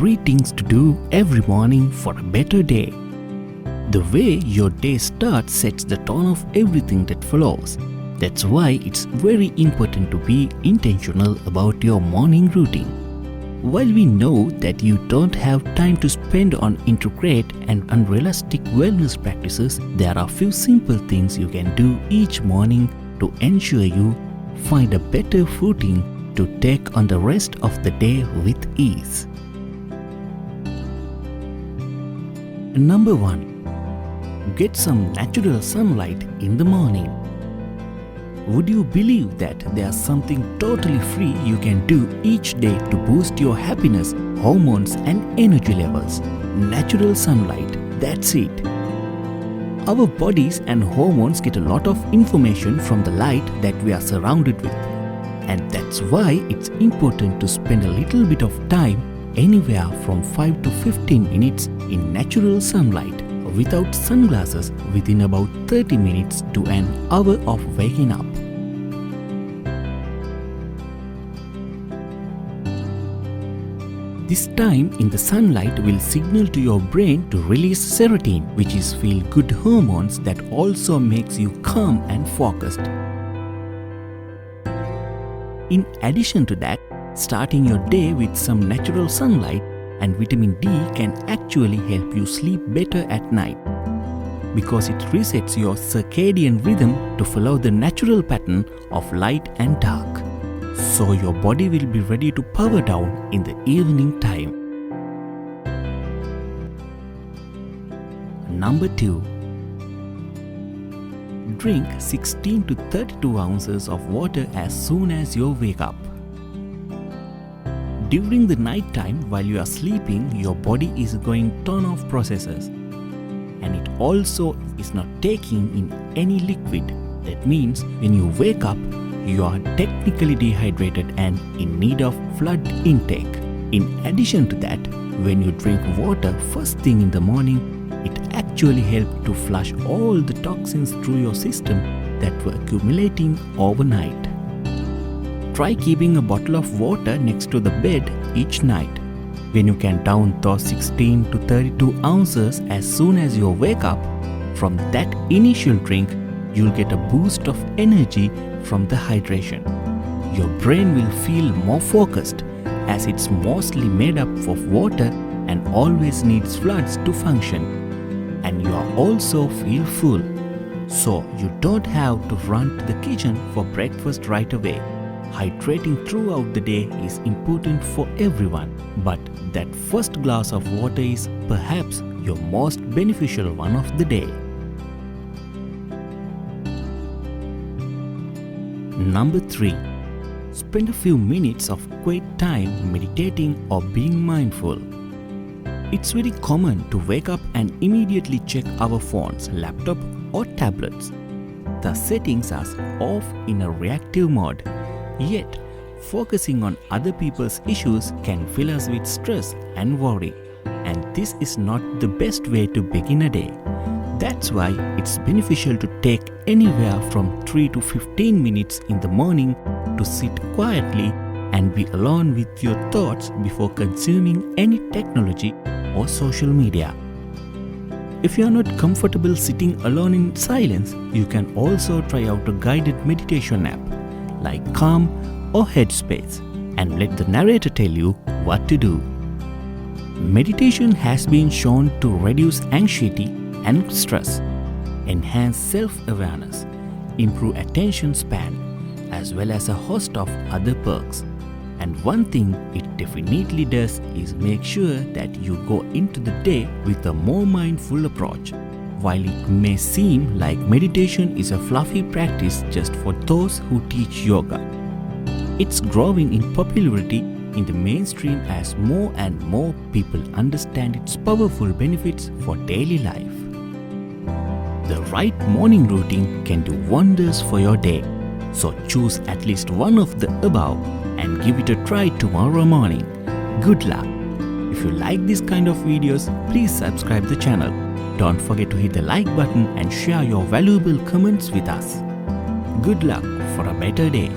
3 things to do every morning for a better day. The way your day starts sets the tone of everything that follows. That's why it's very important to be intentional about your morning routine. While we know that you don't have time to spend on intricate and unrealistic wellness practices, there are a few simple things you can do each morning to ensure you find a better footing to take on the rest of the day with ease. Number 1. Get some natural sunlight in the morning. Would you believe that there's something totally free you can do each day to boost your happiness, hormones and energy levels? Natural sunlight, that's it. Our bodies and hormones get a lot of information from the light that we are surrounded with. And that's why it's important to spend a little bit of time, anywhere from 5 to 15 minutes in natural sunlight without sunglasses within about 30 minutes to an hour of waking up. This time in the sunlight will signal to your brain to release serotonin, which is feel-good hormones that also makes you calm and focused. In addition to that, starting your day with some natural sunlight and vitamin D can actually help you sleep better at night, because it resets your circadian rhythm to follow the natural pattern of light and dark. So your body will be ready to power down in the evening time. Number 2. Drink 16 to 32 ounces of water as soon as you wake up. During the night time while you are sleeping, your body is going ton of processes, and it also is not taking in any liquid. That means when you wake up, you are technically dehydrated and in need of fluid intake. In addition to that, when you drink water first thing in the morning, it actually helps to flush all the toxins through your system that were accumulating overnight. Try keeping a bottle of water next to the bed each night. When you can down those 16 to 32 ounces as soon as you wake up, from that initial drink, you'll get a boost of energy from the hydration. Your brain will feel more focused as it's mostly made up of water and always needs fluids to function. And you are also feel full, so you don't have to run to the kitchen for breakfast right away. Hydrating throughout the day is important for everyone, but that first glass of water is perhaps your most beneficial one of the day. Number 3. Spend a few minutes of quiet time meditating or being mindful. It's very common to wake up and immediately check our phones, laptop or tablets. The settings are off in a reactive mode. Yet, focusing on other people's issues can fill us with stress and worry. And this is not the best way to begin a day. That's why it's beneficial to take anywhere from 3 to 15 minutes in the morning to sit quietly and be alone with your thoughts before consuming any technology or social media. If you are not comfortable sitting alone in silence, you can also try out a guided meditation app like Calm or Headspace and let the narrator tell you what to do. Meditation has been shown to reduce anxiety and stress, enhance self-awareness, improve attention span, as well as a host of other perks. And one thing it definitely does is make sure that you go into the day with a more mindful approach. While it may seem like meditation is a fluffy practice just for those who teach yoga, it's growing in popularity in the mainstream as more and more people understand its powerful benefits for daily life. The right morning routine can do wonders for your day, so choose at least one of the above and give it a try tomorrow morning. Good luck! If you like this kind of videos, please subscribe the channel. Don't forget to hit the like button and share your valuable comments with us. Good luck for a better day.